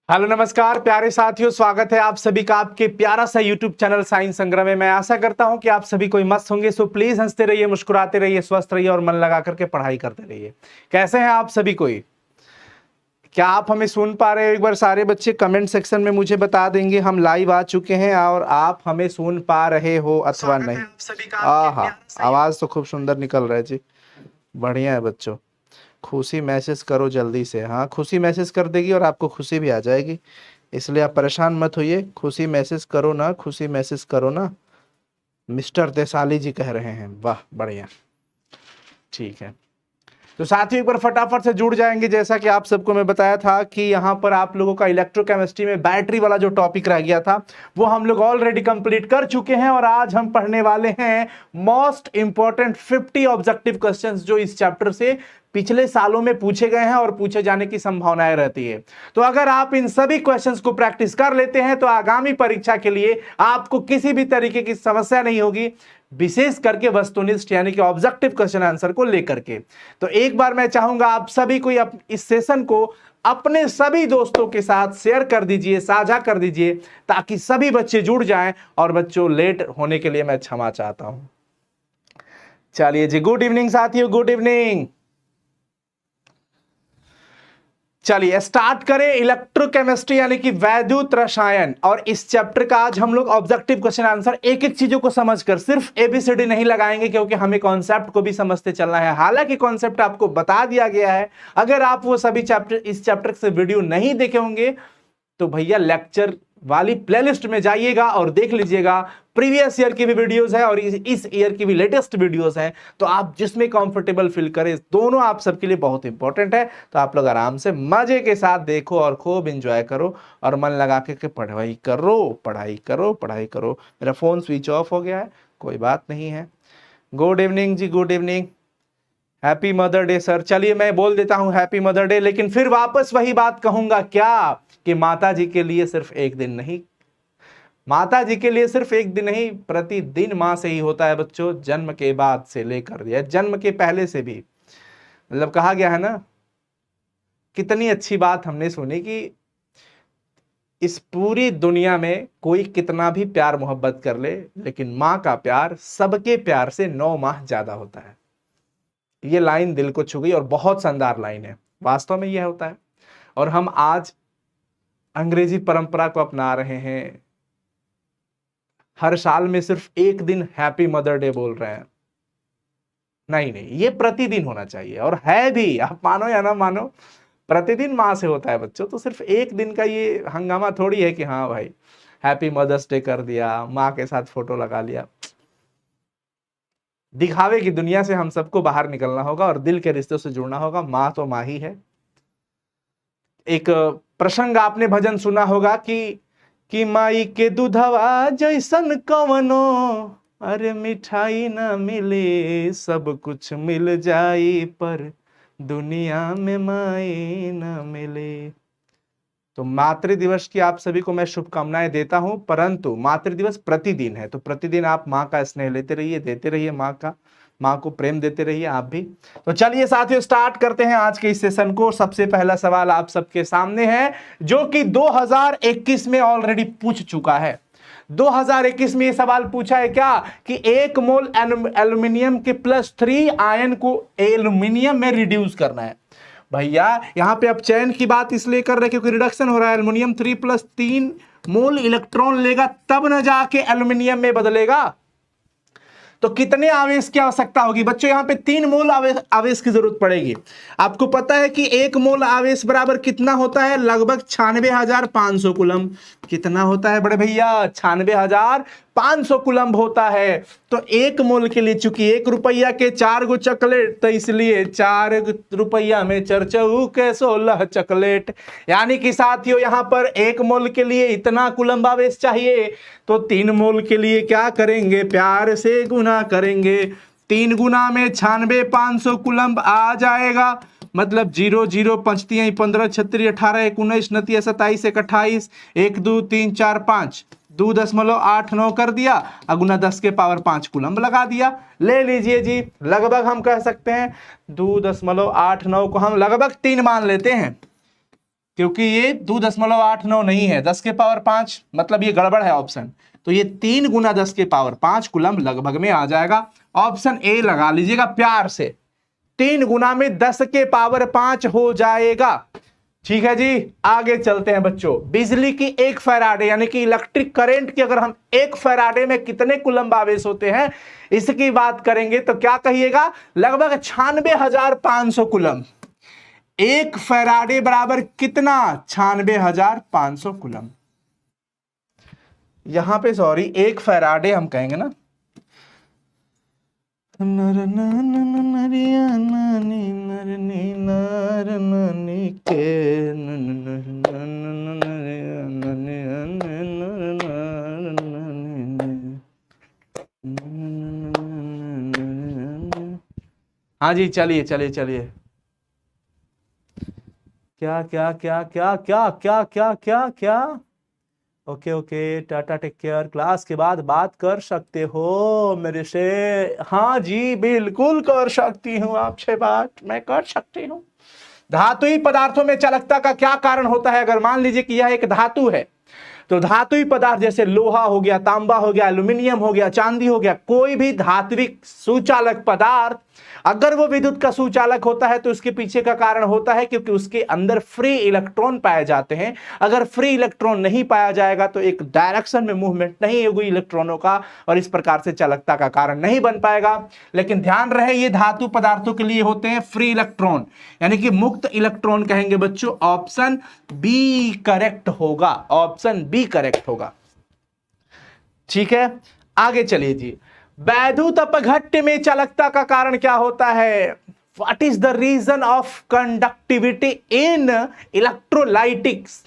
Hello नमस्कार प्यारे साथियों, स्वागत है आप सभी का आपके प्यारा सा यूट्यूब चैनल साइंस संग्रह में। मैं आशा करता हूं कि आप सभी कोई मस्त होंगे। सो प्लीज हंसते रहिए, मुस्कुराते रहिए, स्वस्थ रहिए और मन लगा करके पढ़ाई करते रहिए। कैसे हैं आप सभी कोई? क्या आप हमें सुन पा रहे हो? एक बार सारे बच्चे कमेंट सेक्शन में मुझे बता देंगे हम लाइव आ चुके हैं और आप हमें सुन पा रहे हो अथवा नहीं। आहा, आवाज तो खूब सुंदर निकल रहा है जी, बढ़िया है बच्चों। खुशी मैसेज करो जल्दी से। हाँ, खुशी मैसेज कर देगी और आपको खुशी भी आ जाएगी, इसलिए आप परेशान मत होइए। खुशी मैसेज करो ना, खुशी मैसेज करो ना। मिस्टर देसाली जी कह रहे हैं, वाह बढ़िया, ठीक है। तो साथियों एक बार फटाफट से जुड़ जाएंगे। जैसा कि आप सबको मैं बताया था कि यहाँ पर आप लोगों का इलेक्ट्रोकेमिस्ट्री में बैटरी वाला जो टॉपिक रह गया था वो हम लोग ऑलरेडी कंप्लीट कर चुके हैं और आज हम पढ़ने वाले हैं मोस्ट इंपॉर्टेंट 50 ऑब्जेक्टिव क्वेश्चंस जो इस चैप्टर से पिछले सालों में पूछे गए हैं और पूछे जाने की संभावनाएं रहती है। तो अगर आप इन सभी क्वेश्चंस को प्रैक्टिस कर लेते हैं तो आगामी परीक्षा के लिए आपको किसी भी तरीके की समस्या नहीं होगी, विशेष करके वस्तुनिष्ठ यानी कि ऑब्जेक्टिव क्वेश्चन आंसर को लेकर के। तो एक बार मैं चाहूंगा आप सभी को इस सेशन को अपने सभी दोस्तों के साथ शेयर कर दीजिए, साझा कर दीजिए, ताकि सभी बच्चे जुड़ जाएं। और बच्चों लेट होने के लिए मैं क्षमा चाहता हूं। चलिए जी, गुड इवनिंग साथियों, गुड इवनिंग। चलिए स्टार्ट करें इलेक्ट्रोकेमिस्ट्री यानी कि वैद्युत रसायन। और इस चैप्टर का आज हम लोग ऑब्जेक्टिव क्वेश्चन आंसर एक एक चीजों को समझकर, सिर्फ एबीसीडी नहीं लगाएंगे क्योंकि हमें कॉन्सेप्ट को भी समझते चलना है। हालांकि कॉन्सेप्ट आपको बता दिया गया है, अगर आप वो सभी चैप्टर इस चैप्टर से वीडियो नहीं देखे होंगे तो भैया लेक्चर वाली प्लेलिस्ट में जाइएगा और देख लीजिएगा। प्रीवियस ईयर की भी वीडियोस है और इस ईयर की भी लेटेस्ट वीडियोस है, तो आप जिसमें कंफर्टेबल फील करें, दोनों आप सबके लिए बहुत इंपॉर्टेंट है। तो आप लोग आराम से मजे के साथ देखो और खूब एंजॉय करो और मन लगा के पढ़ाई करो, पढ़ाई करो, पढ़ाई करो। मेरा फोन स्विच ऑफ हो गया है, कोई बात नहीं है। Good evening ji, good evening, happy mother day sir. चलिए मैं बोल देता हूं हैप्पी मदर डे, लेकिन फिर वापस वही बात कहूंगा क्या कि माता जी के लिए सिर्फ एक दिन नहीं, माता जी के लिए सिर्फ एक दिन नहीं, प्रतिदिन मां से ही होता है बच्चों। जन्म के बाद से लेकर या जन्म के पहले से भी, मतलब कहा गया है ना, कितनी अच्छी बात हमने सुनी कि इस पूरी दुनिया में कोई कितना भी प्यार मोहब्बत कर ले, लेकिन मां का प्यार सबके प्यार से 9 माह ज्यादा होता है। ये लाइन दिल को छू गई और बहुत शानदार लाइन है, वास्तव में यह होता है। और हम आज अंग्रेजी परंपरा को अपना रहे हैं, हर साल में सिर्फ एक दिन हैप्पी मदर डे बोल रहे हैं। नहीं नहीं, ये प्रतिदिन होना चाहिए और है भी, आप मानो या ना मानो, प्रतिदिन माँ से होता है बच्चों। तो सिर्फ एक दिन का ये हंगामा थोड़ी है कि हाँ भाई हैप्पी मदर्स डे कर दिया, माँ के साथ फोटो लगा लिया। दिखावे की दुनिया से हम सबको बाहर निकलना होगा और दिल के रिश्तों से जुड़ना होगा। माँ तो माँ ही है। एक प्रसंग आपने भजन सुना होगा कि माई के दूधवा जैसन कवनो, अरे मिठाई ना मिले सब कुछ मिल जाई, पर दुनिया में माई ना मिले। तो मातृ दिवस की आप सभी को मैं शुभकामनाएं देता हूं, परंतु मातृ दिवस प्रतिदिन है, तो प्रतिदिन आप माँ का स्नेह लेते रहिए, देते रहिए, माँ को प्रेम देते रहिए आप भी। तो चलिए साथियों स्टार्ट करते हैं आज के इस सेशन को। सबसे पहला सवाल आप सबके सामने है जो कि 2021 में ऑलरेडी पूछ चुका है। 2021 में ये सवाल पूछा है क्या कि 1 मोल एल्यूमिनियम के +3 आयन को एल्यूमिनियम में रिड्यूस करना है। भैया यहां पे अब चयन की बात इसलिए कर रहे क्योंकि रिडक्शन हो रहा है। एल्यूमिनियम 3 + 3 मोल इलेक्ट्रॉन लेगा तब न जाके एल्यूमिनियम में बदलेगा। तो कितने आवेश की आवश्यकता होगी बच्चों? यहां पे 3 मोल आवेश की जरूरत पड़ेगी। आपको पता है कि 1 मोल आवेश बराबर कितना होता है? लगभग 96,500 कूलम। कितना होता है बड़े भैया? 96,500 कूलम होता है। तो 1 मोल के लिए चूंकि 1 रुपया के 4 गो चॉकलेट, तो इसलिए 4 रुपया में 4 के 16 चॉकलेट। यानी कि साथियों यहां पर 1 मोल के लिए इतना कूलम आवेश चाहिए, तो 3 मोल के लिए क्या करेंगे? प्यार से गुना करेंगे। 3 गुना में 96,500 कूलम आ जाएगा। मतलब 0 0 5 3 15 36 18 19 29 27 28 1 2 3 4 5 2.89 कर दिया, अगुना 10 के पावर 5 कूलम लगा दिया। ले लीजिए जी, लगभग हम कह सकते हैं 2.89 को हम लगभग 3 मान लेते हैं। क्योंकि ये 2.89 नहीं है, 10 के पावर 5, मतलब ये गड़बड़ है ऑप्शन। तो ये 3 गुना 10 के पावर 5 कूलम लगभग में आ जाएगा। ऑप्शन ए लगा लीजिएगा प्यार से, 3 गुना में 10 के पावर 5 हो जाएगा। ठीक है जी, आगे चलते हैं बच्चों। बिजली की 1 फैराडे यानी कि इलेक्ट्रिक करंट की अगर हम 1 फैराडे में कितने कूलम्ब आवेश होते हैं इसकी बात करेंगे तो क्या कहिएगा, लगभग 96,500 कूलम्ब। 1 फैराडे बराबर कितना, 96,500 कूलम्ब। यहां पे सॉरी 1 फैराडे हम कहेंगे ना, हाँ जी चलिए चलिए चलिए, क्या क्या क्या क्या क्या क्या क्या क्या क्या, okay okay, tata take care, class के बाद बात कर सकते हो मेरे से। हाँ जी बिल्कुल कर सकती हूँ आपसे बात, मैं कर सकती हूँ। धातुई पदार्थों में चालकता का क्या कारण होता है? अगर मान लीजिए कि यह एक धातु है तो धातुई पदार्थ जैसे लोहा हो गया, तांबा हो गया, एल्यूमिनियम हो गया, चांदी हो गया, कोई भी धात्विक सुचालक पदार्थ अगर वो विद्युत का सुचालक होता है तो उसके पीछे का कारण होता है क्योंकि उसके अंदर फ्री इलेक्ट्रॉन पाए जाते हैं। अगर फ्री इलेक्ट्रॉन नहीं पाया जाएगा तो एक डायरेक्शन में मूवमेंट नहीं होगी इलेक्ट्रॉनों का और इस प्रकार से चालकता का कारण नहीं बन पाएगा। लेकिन ध्यान रहे ये धातु पदार्थों के लिए होते हैं फ्री इलेक्ट्रॉन यानी कि मुक्त इलेक्ट्रॉन कहेंगे बच्चों। ऑप्शन बी करेक्ट होगा, ऑप्शन बी करेक्ट होगा। ठीक है आगे चलिए जी। वैद्युत अपघट्य में चालकता का कारण क्या होता है? What is the reason of conductivity in electrolytics,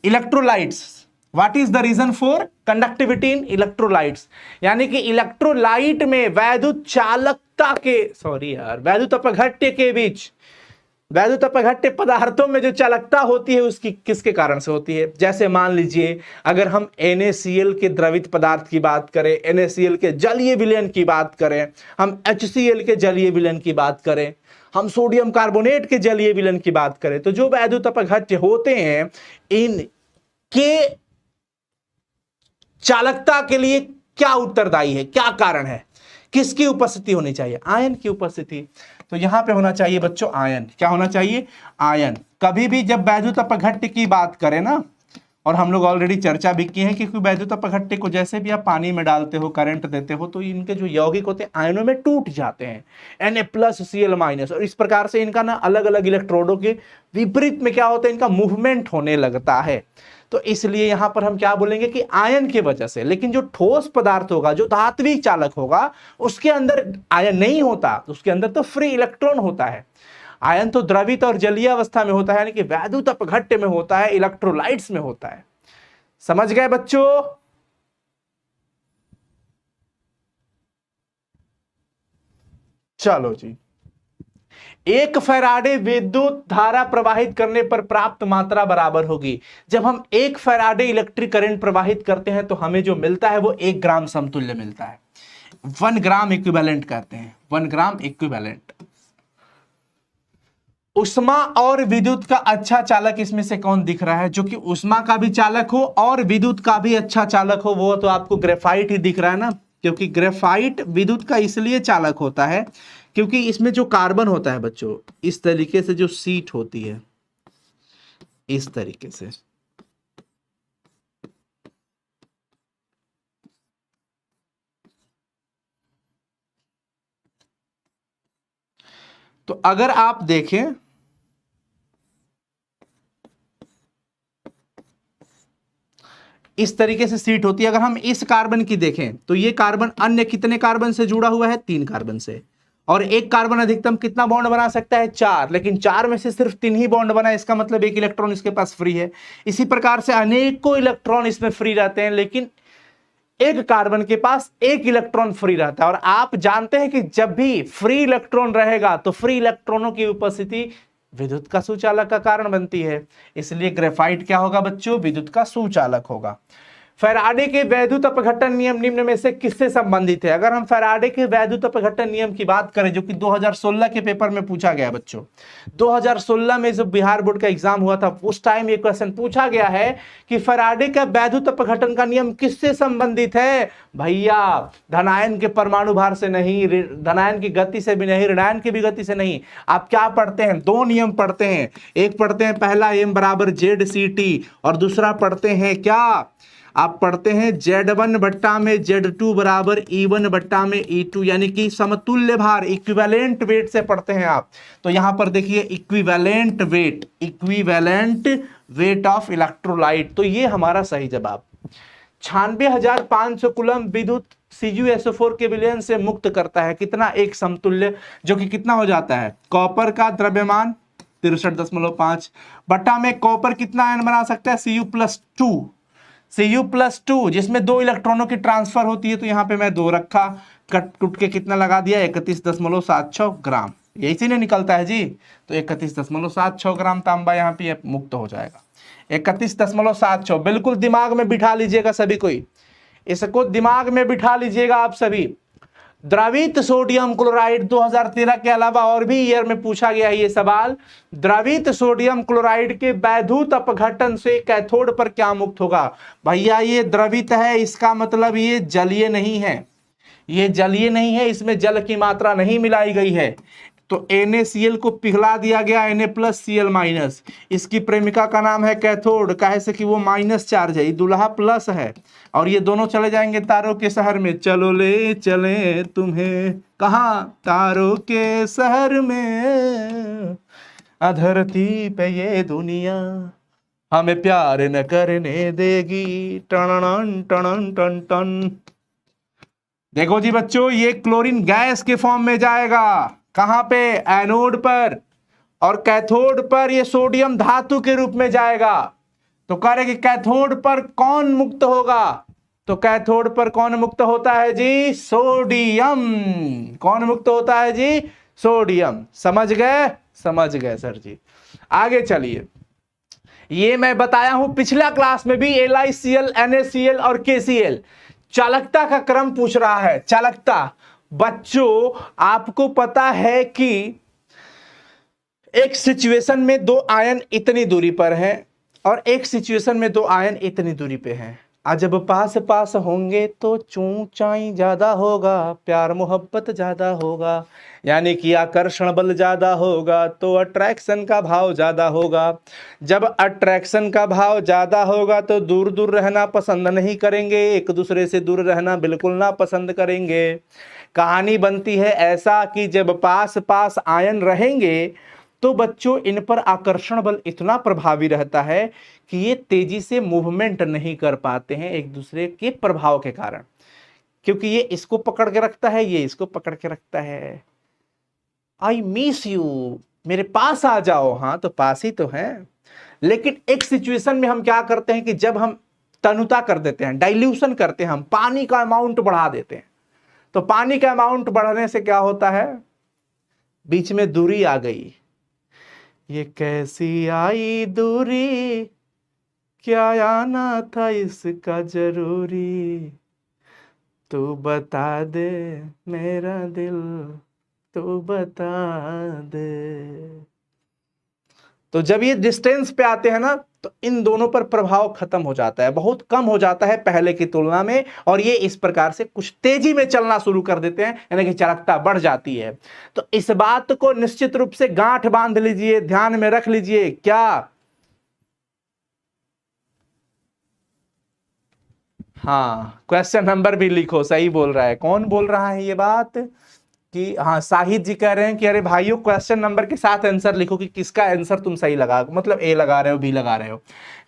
electrolytes? What is the reason for conductivity in electrolytes? यानी कि इलेक्ट्रोलाइट में वैद्युत चालकता के, सॉरी यार, वैद्युत अपघट्य के बीच, वैद्युत अपघट्य पदार्थों में जो चालकता होती है उसकी किसके कारण से होती है? जैसे मान लीजिए अगर हम NaCl के द्रवित पदार्थ की बात करें, NaCl के जलीय विलयन की बात करें, हम HCl के जलीय विलयन की बात करें, हम सोडियम कार्बोनेट के जलीय विलयन की बात करें, तो जो वैद्युत अपघट्य होते हैं इनके चालकता के लिए क्या उत्तरदायी है, क्या कारण है, किसकी उपस्थिति होनी चाहिए? आयन की उपस्थिति। तो यहां पे होना चाहिए बच्चों आयन। क्या होना चाहिए? आयन। कभी भी जब वैद्युत अपघट्य की बात करें ना, और हम लोग ऑलरेडी चर्चा भी की है कि वैद्युत अपघट्य को जैसे भी आप पानी में डालते हो, करंट देते हो, तो इनके जो यौगिक होते हैं आयनों में टूट जाते हैं, Na+Cl-, और इस प्रकार से इनका ना अलग अलग इलेक्ट्रोडों के विपरीत में क्या होता है, इनका मूवमेंट होने लगता है। तो इसलिए यहां पर हम क्या बोलेंगे कि आयन की वजह से। लेकिन जो ठोस पदार्थ होगा, जो धात्विक चालक होगा, उसके अंदर आयन नहीं होता, उसके अंदर तो फ्री इलेक्ट्रॉन होता है। आयन तो द्रवित और जलीय अवस्था में होता है, यानी कि वैद्युत अपघट्य में होता है, इलेक्ट्रोलाइट्स में होता है। समझ गए बच्चों? चलो जी। 1 फैराडे विद्युत धारा प्रवाहित करने पर प्राप्त मात्रा बराबर होगी। जब हम 1 फैराडे इलेक्ट्रिक करंट प्रवाहित करते हैं तो हमें जो मिलता है वो 1 ग्राम समतुल्य मिलता है। 1 ग्राम इक्विवेलेंट कहते हैं, 1 ग्राम इक्विवेलेंट। उष्मा और विद्युत का अच्छा चालक इसमें से कौन दिख रहा है? जो कि उष्मा का भी चालक हो और विद्युत का भी अच्छा चालक हो, वो तो आपको ग्रेफाइट ही दिख रहा है ना, क्योंकि ग्रेफाइट विद्युत का इसलिए चालक होता है क्योंकि इसमें जो कार्बन होता है बच्चों, इस तरीके से जो सीट होती है, इस तरीके से, तो अगर आप देखें इस तरीके से सीट होती है। अगर हम इस कार्बन की देखें तो ये कार्बन अन्य कितने कार्बन से जुड़ा हुआ है? 3 कार्बन से। और एक कार्बन अधिकतम कितना बॉन्ड बना सकता है? 4। लेकिन 4 में से सिर्फ 3 ही बॉन्ड बना है, इसका मतलब 1 इलेक्ट्रॉन इसके पास फ्री है। इसी प्रकार से अनेकों इलेक्ट्रॉन इसमें फ्री रहते हैं, लेकिन एक कार्बन के पास 1 इलेक्ट्रॉन फ्री रहता है। और आप जानते हैं कि जब भी फ्री इलेक्ट्रॉन रहेगा तो फ्री इलेक्ट्रॉनों की उपस्थिति विद्युत का सुचालक का कारण बनती है। इसलिए ग्रेफाइट क्या होगा बच्चों? विद्युत का सुचालक होगा। फैराडे के वैद्युत अपघटन नियम निम्न में से किससे संबंधित है? अगर हम फैराडे के वैद्युत अपघटन नियम की बात करें, जो कि 2016 के पेपर में पूछा गया बच्चों, 2016 में जब बिहार बोर्ड का एग्जाम हुआ था उस टाइम ये क्वेश्चन पूछा गया है कि फैराडे का वैद्युत अपघटन का नियम किससे संबंधित है? भैया धनायन के परमाणु भार से नहीं, धनायन की गति से भी नहीं, ऋणायन की भी गति से नहीं। आप क्या पढ़ते हैं? दो नियम पढ़ते हैं। एक पढ़ते हैं पहला m बराबर ZCT और दूसरा पढ़ते हैं क्या? आप पढ़ते हैं Z1 बट्टा में Z2 बराबर E1 बट्टा में E2, यानी कि समतुल्य भार, इक्विवेलेंट वेट से पढ़ते हैं आप। तो यहां पर देखिए इक्विवेलेंट वेट ऑफ इलेक्ट्रोलाइट, तो ये हमारा सही जवाब। 96,500 कूलम विद्युत CuSO4 के विलयन से मुक्त करता है कितना? एक समतुल्य, जो कि कितना हो जाता है? कॉपर का द्रव्यमान 63.5 बट्टा में कॉपर कितना आयन बना सकता है? Cu+2, जिसमें 2 इलेक्ट्रॉनों की ट्रांसफर होती है। तो यहां पे मैं 2 रखा, कट कुट के कितना लगा दिया? 31.76 ग्राम, यही से नहीं निकलता है जी। तो 31.76 ग्राम तांबा यहाँ पे मुक्त हो जाएगा। 31.76, बिल्कुल दिमाग में बिठा लीजिएगा सभी कोई, इसको दिमाग में बिठा लीजिएगा आप सभी। द्रवित सोडियम क्लोराइड 2013 के अलावा और भी ईयर में पूछा गया है ये सवाल। द्रवित सोडियम क्लोराइड के वैद्युत अपघटन से कैथोड पर क्या मुक्त होगा? भैया ये द्रवित है, इसका मतलब ये जलीय नहीं है, ये जलीय नहीं है, इसमें जल की मात्रा नहीं मिलाई गई है। तो NaCl को पिघला दिया गया, Na+Cl-। इसकी प्रेमिका का नाम है कैथोड, काहे से कि वो माइनस चार्ज है, दूल्हा प्लस है, और ये दोनों चले जाएंगे तारों के शहर में। चलो ले चले तुम्हें कहाँ? तारों के शहर में, धरती पे ये दुनिया हमें प्यार न करने देगी, टन टन टन टन। देखो जी बच्चों, ये क्लोरीन गैस के फॉर्म में जाएगा, कहां पे? एनोड पर, और कैथोड पर ये सोडियम धातु के रूप में जाएगा। तो कह रहे कि कैथोड पर कौन मुक्त होगा? तो कैथोड पर कौन मुक्त होता है जी? सोडियम। कौन मुक्त होता है जी? सोडियम। समझ गए? समझ गए सर जी। आगे चलिए, ये मैं बताया हूं पिछला क्लास में भी, LiCl, NaCl और KCl चालकता का क्रम पूछ रहा है। चालकता बच्चों, आपको पता है कि एक सिचुएशन में 2 आयन इतनी दूरी पर हैं और एक सिचुएशन में 2 आयन इतनी दूरी पे हैं। जब पास पास होंगे तो ऊंचाई ज्यादा होगा, प्यार मोहब्बत ज्यादा होगा, यानी कि आकर्षण बल ज्यादा होगा तो अट्रैक्शन का भाव ज्यादा होगा। जब अट्रैक्शन का भाव ज्यादा होगा तो दूर दूर रहना पसंद नहीं करेंगे, एक दूसरे से दूर रहना बिल्कुल ना पसंद करेंगे। कहानी बनती है ऐसा कि जब पास पास आयन रहेंगे तो बच्चों इन पर आकर्षण बल इतना प्रभावी रहता है कि ये तेजी से मूवमेंट नहीं कर पाते हैं एक दूसरे के प्रभाव के कारण, क्योंकि ये इसको पकड़ के रखता है, ये इसको पकड़ के रखता है। आई मिस यू, मेरे पास आ जाओ। हाँ तो पास ही तो है, लेकिन एक सिचुएशन में हम क्या करते हैं कि जब हम तनुता कर देते हैं, डाइल्यूशन करते हैं, हम पानी का अमाउंट बढ़ा देते हैं। तो पानी का अमाउंट बढ़ने से क्या होता है? बीच में दूरी आ गई। ये कैसी आई दूरी, क्या आना था इसका जरूरी, तू बता दे मेरा दिल, तू बता दे। तो जब ये डिस्टेंस पे आते हैं ना तो इन दोनों पर प्रभाव खत्म हो जाता है, बहुत कम हो जाता है पहले की तुलना में, और ये इस प्रकार से कुछ तेजी में चलना शुरू कर देते हैं, यानी कि चालकता बढ़ जाती है। तो इस बात को निश्चित रूप से गांठ बांध लीजिए, ध्यान में रख लीजिए। क्या? हाँ, क्वेश्चन नंबर भी लिखो। सही बोल रहा है, कौन बोल रहा है ये बात? कि हाँ, साहिद जी कह रहे हैं कि अरे भाइयों क्वेश्चन नंबर के साथ आंसर लिखो कि किसका आंसर तुम सही लगा, मतलब ए लगा रहे हो, बी लगा रहे हो।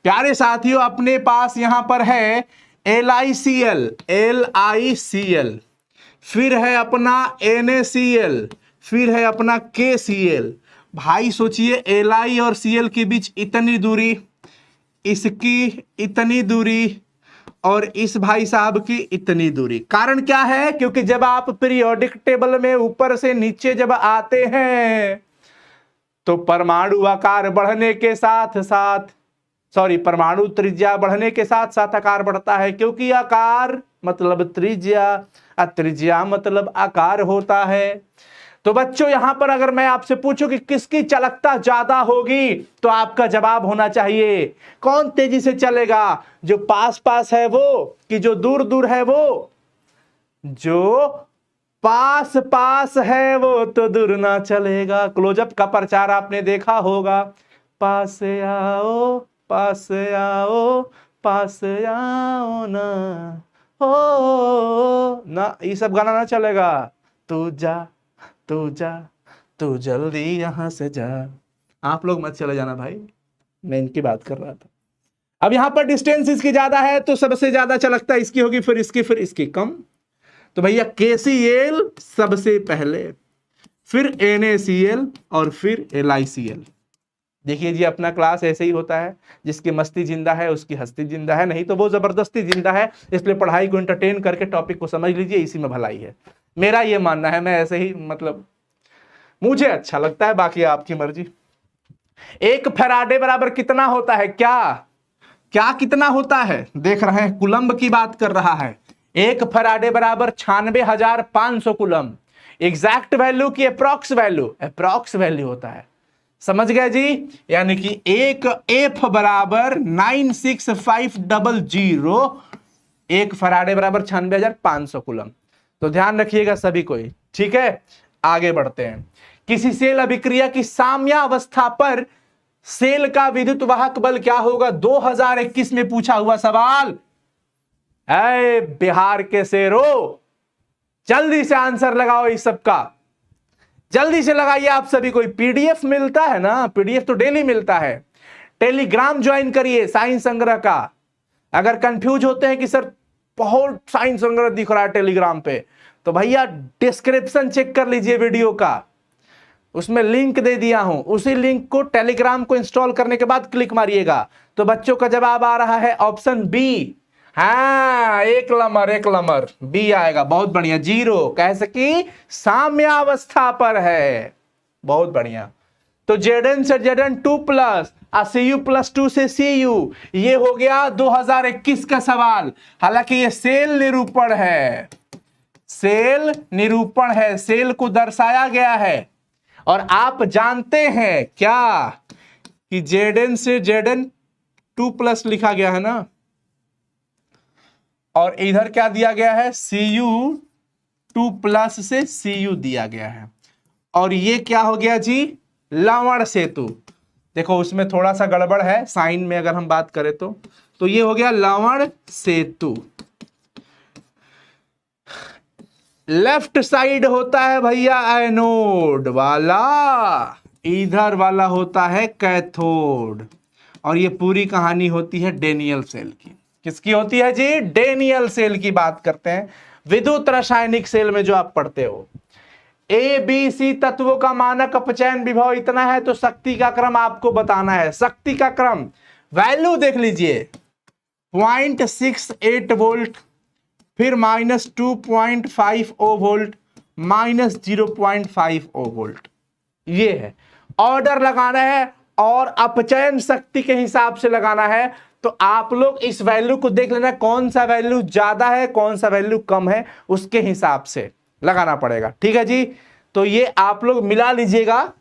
प्यारे साथियों, अपने पास यहां पर है LiCl, फिर है अपना NaCl, फिर है अपना KCl। भाई सोचिए, Li और Cl के बीच इतनी दूरी, इसकी इतनी दूरी, और इस भाई साहब की इतनी दूरी। कारण क्या है? क्योंकि जब आप पीरियोडिक टेबल में ऊपर से नीचे जब आते हैं तो परमाणु आकार बढ़ने के साथ साथ सॉरी परमाणु त्रिज्या बढ़ने के साथ साथ आकार बढ़ता है, क्योंकि आकार मतलब त्रिज्या, त्रिज्या मतलब आकार होता है। तो बच्चों यहां पर अगर मैं आपसे पूछूं कि किसकी चालकता ज्यादा होगी, तो आपका जवाब होना चाहिए कौन तेजी से चलेगा, जो पास पास है वो कि जो दूर दूर है वो? जो पास पास है वो तो दूर ना चलेगा। क्लोजअप का प्रचार आपने देखा होगा, पास आओ पास आओ पास आओ ना, हो ना, ये सब गाना ना चलेगा। तू जा तू जा तू जल्दी यहां से जा। आप लोग मत चले जाना भाई, मैं इनकी बात कर रहा था। अब यहां पर डिस्टेंस इसकी ज्यादा है तो सबसे ज्यादा चालकता इसकी होगी, फिर इसकी कम। तो भैया KCl सबसे पहले, फिर NaCl और फिर LiCl। देखिए जी अपना क्लास ऐसे ही होता है, जिसकी मस्ती जिंदा है उसकी हस्ती जिंदा है, नहीं तो वो जबरदस्ती जिंदा है। इसलिए पढ़ाई को एंटरटेन करके टॉपिक को समझ लीजिए, इसी में भलाई है, मेरा ये मानना है। मैं ऐसे ही मतलब मुझे अच्छा लगता है, बाकी आपकी मर्जी। 1 फैराडे बराबर कितना होता है? क्या कितना होता है? देख रहे हैं कूलम्ब की बात कर रहा है। 1 फैराडे बराबर 96,500 कूलम्ब। एग्जैक्ट वैल्यू की अप्रॉक्स वैल्यू होता है, समझ गए जी? यानी कि 1 F बराबर 96500, 1 फैराडे बराबर 96,500 कूलम्ब। तो ध्यान रखिएगा सभी कोई, ठीक है? आगे बढ़ते हैं। किसी सेल अभिक्रिया की साम्यावस्था पर सेल का विद्युत वाहक बल क्या होगा? 2021 में पूछा हुआ सवाल। ऐ बिहार के शेरों, जल्दी से आंसर लगाओ इस सब का, जल्दी से लगाइए आप सभी को। PDF मिलता है ना, PDF तो डेली मिलता है। टेलीग्राम ज्वाइन करिए साइंस संग्रह का। अगर कंफ्यूज होते हैं कि सर बहुत साइंस संग्रह दिख रहा है टेलीग्राम पे, तो भैया डिस्क्रिप्शन चेक कर लीजिए वीडियो का, उसमें लिंक दे दिया हूं। उसी लिंक को टेलीग्राम को इंस्टॉल करने के बाद क्लिक मारिएगा। तो बच्चों का जवाब आ रहा है ऑप्शन बी। हाँ, एक लमर बी आएगा। बहुत बढ़िया। 0 कह सकी साम्यावस्था पर है, बहुत बढ़िया। तो Zn से Zn 2 प्लस Cu प्लस 2 से Cu, ये हो गया 2021 का सवाल। हालांकि ये सेल निरूपण है, सेल को दर्शाया गया है। और आप जानते हैं क्या कि Zn से Zn 2 प्लस लिखा गया है ना, और इधर क्या दिया गया है? Cu 2 प्लस से Cu दिया गया है। और ये क्या हो गया जी? लवण सेतु। देखो उसमें थोड़ा सा गड़बड़ है साइन में, अगर हम बात करें तो ये हो गया लवण सेतु। लेफ्ट साइड होता है भैया एनोड वाला, इधर वाला होता है कैथोड। और ये पूरी कहानी होती है डेनियल सेल की। किसकी होती है जी? डेनियल सेल की बात करते हैं। विद्युत रासायनिक सेल में जो आप पढ़ते हो, ABC तत्वों का मानक अपचयन विभव इतना है, तो शक्ति का क्रम आपको बताना है। शक्ति का क्रम वैल्यू देख लीजिए, 0.68 वोल्ट, फिर -2.50 वोल्ट, -0.50 वोल्ट, ये है। ऑर्डर लगाना है और अपचयन शक्ति के हिसाब से लगाना है। तो आप लोग इस वैल्यू को देख लेना, कौन सा वैल्यू ज्यादा है कौन सा वैल्यू कम है, उसके हिसाब से लगाना पड़ेगा, ठीक है जी? तो ये आप लोग मिला लीजिएगा।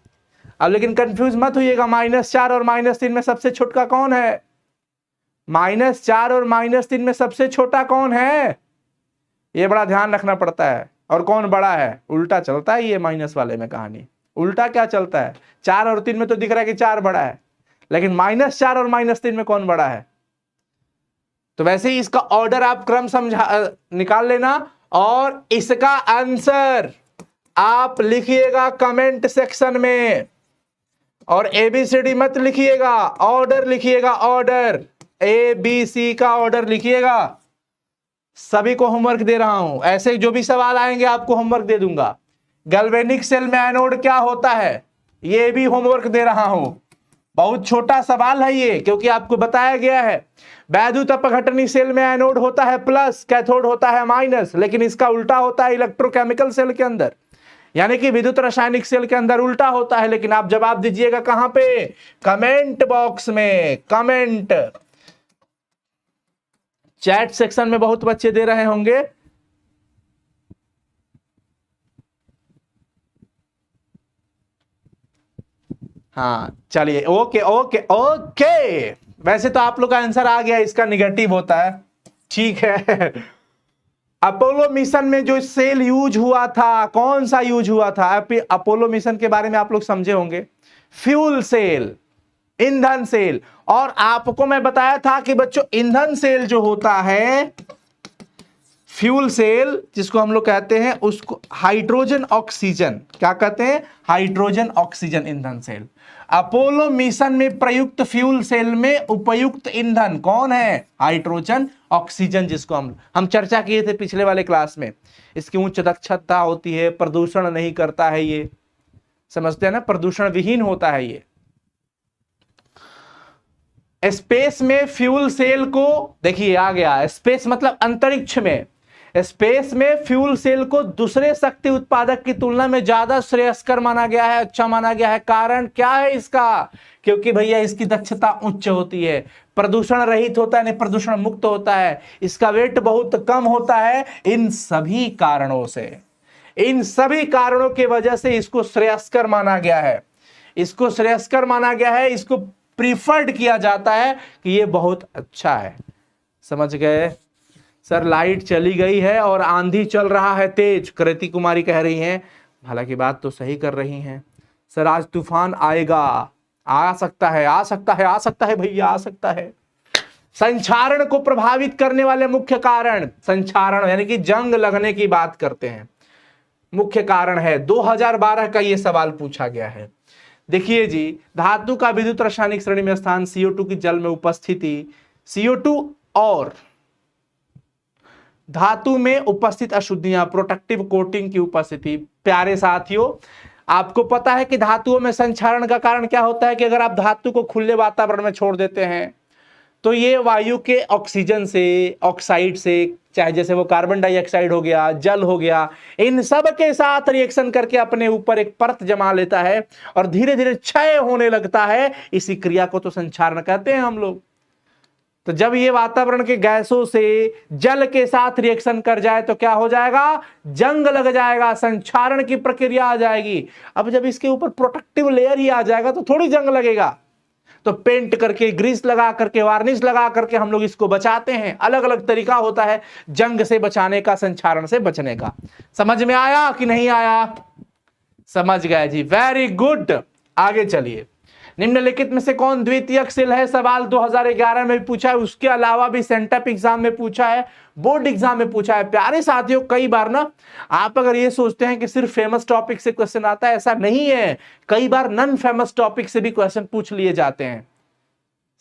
अब लेकिन कंफ्यूज मत होइएगा, -4 और -3 में सबसे छोटा कौन है? -4 और -3 में सबसे छोटा कौन है? ये बड़ा ध्यान रखना पड़ता है। और कौन बड़ा है? उल्टा चलता है ये माइनस वाले में कहानी। उल्टा क्या चलता है? 4 और 3 में तो दिख रहा है कि 4 बड़ा है, लेकिन -4 और -3 में कौन बड़ा है? तो वैसे ही इसका ऑर्डर आप क्रम निकाल लेना, और इसका आंसर आप लिखिएगा कमेंट सेक्शन में। और ABCD मत लिखिएगा, ऑर्डर लिखिएगा, ऑर्डर ABC का ऑर्डर लिखिएगा। सभी को होमवर्क दे रहा हूं, ऐसे जो भी सवाल आएंगे आपको होमवर्क दे दूंगा। गैल्वेनिक सेल में एनोड क्या होता है, ये भी होमवर्क दे रहा हूं। बहुत छोटा सवाल है ये, क्योंकि आपको बताया गया है। वैद्युत अपघटनी सेल में एनोड होता है प्लस, कैथोड होता है माइनस, लेकिन इसका उल्टा होता है इलेक्ट्रोकेमिकल सेल के अंदर। यानी कि विद्युत रासायनिक सेल के अंदर उल्टा होता है, लेकिन आप जवाब दीजिएगा कहां पे? कमेंट बॉक्स में, कमेंट चैट सेक्शन में बहुत बच्चे दे रहे होंगे। हाँ चलिए, ओके ओके ओके। वैसे तो आप लोग का आंसर आ गया, इसका निगेटिव होता है, ठीक है। अपोलो मिशन में जो सेल यूज हुआ था, कौन सा यूज हुआ था? अपोलो मिशन के बारे में आप लोग समझे होंगे, फ्यूल सेल, ईंधन सेल। और आपको मैं बताया था कि बच्चों ईंधन सेल जो होता है, फ्यूल सेल जिसको हम लोग कहते हैं, उसको हाइड्रोजन ऑक्सीजन, क्या कहते हैं? हाइड्रोजन ऑक्सीजन ईंधन सेल। अपोलो मिशन में प्रयुक्त फ्यूल सेल में उपयुक्त ईंधन कौन है? हाइड्रोजन ऑक्सीजन, जिसको हम चर्चा किए थे पिछले वाले क्लास में। इसकी उच्च दक्षता होती है, प्रदूषण नहीं करता है, ये समझते हैं ना, प्रदूषण विहीन होता है ये। स्पेस में फ्यूल सेल को देखिए आ गया, स्पेस मतलब अंतरिक्ष में, स्पेस में फ्यूल सेल को दूसरे शक्ति उत्पादक की तुलना में ज्यादा श्रेयस्कर माना गया है, अच्छा माना गया है। कारण क्या है इसका? क्योंकि भैया इसकी दक्षता उच्च होती है, प्रदूषण रहित होता है, नहीं प्रदूषण मुक्त होता है, इसका वेट बहुत कम होता है। इन सभी कारणों से, इन सभी कारणों की वजह से इसको श्रेयस्कर माना गया है, इसको श्रेयस्कर माना गया है, इसको प्रीफर्ड किया जाता है कि ये बहुत अच्छा है। समझ गए? सर लाइट चली गई है और आंधी चल रहा है तेज, कृति कुमारी कह रही हैं। हालांकि बात तो सही कर रही हैं। सर आज तूफान आएगा, आ सकता है, आ सकता है, आ सकता है भैया, आ सकता है। संचारण को प्रभावित करने वाले मुख्य कारण, संचारण यानी कि जंग लगने की बात करते हैं, मुख्य कारण है। 2012 का ये सवाल पूछा गया है। देखिए जी, धातु का विद्युत रासायनिक श्रेणी में स्थान, CO2 की जल में उपस्थिति, CO2 और धातु में उपस्थित अशुद्धियां, प्रोटेक्टिव कोटिंग की उपस्थिति। प्यारे साथियों, आपको पता है कि धातुओं में संचारण का कारण क्या होता है? कि अगर आप धातु को खुले वातावरण में छोड़ देते हैं तो ये वायु के ऑक्सीजन से, ऑक्साइड से, चाहे जैसे वो कार्बन डाइऑक्साइड हो गया, जल हो गया, इन सब के साथ रिएक्शन करके अपने ऊपर एक परत जमा लेता है और धीरे धीरे क्षय होने लगता है। इसी क्रिया को तो संचारण कहते हैं हम लोग। तो जब ये वातावरण के गैसों से जल के साथ रिएक्शन कर जाए तो क्या हो जाएगा? जंग लग जाएगा, संचारण की प्रक्रिया आ जाएगी। अब जब इसके ऊपर प्रोटेक्टिव लेयर ही आ जाएगा तो थोड़ी जंग लगेगा। तो पेंट करके, ग्रीस लगा करके, वार्निश लगा करके हम लोग इसको बचाते हैं। अलग अलग तरीका होता है जंग से बचाने का, संचारण से बचने का। समझ में आया कि नहीं आया? समझ गए जी, वेरी गुड। आगे चलिए, निम्नलिखित में से कौन द्वितीयक सेल है? सवाल 2011 में भी पूछा है, उसके अलावा भी सेंटअप एग्जाम में पूछा है, बोर्ड एग्जाम में पूछा है। प्यारे साथियों, कई बार ना आप अगर ये सोचते हैं कि सिर्फ फेमस टॉपिक से क्वेश्चन आता है, ऐसा नहीं है। कई बार नॉन फेमस टॉपिक से भी क्वेश्चन पूछ लिए जाते हैं।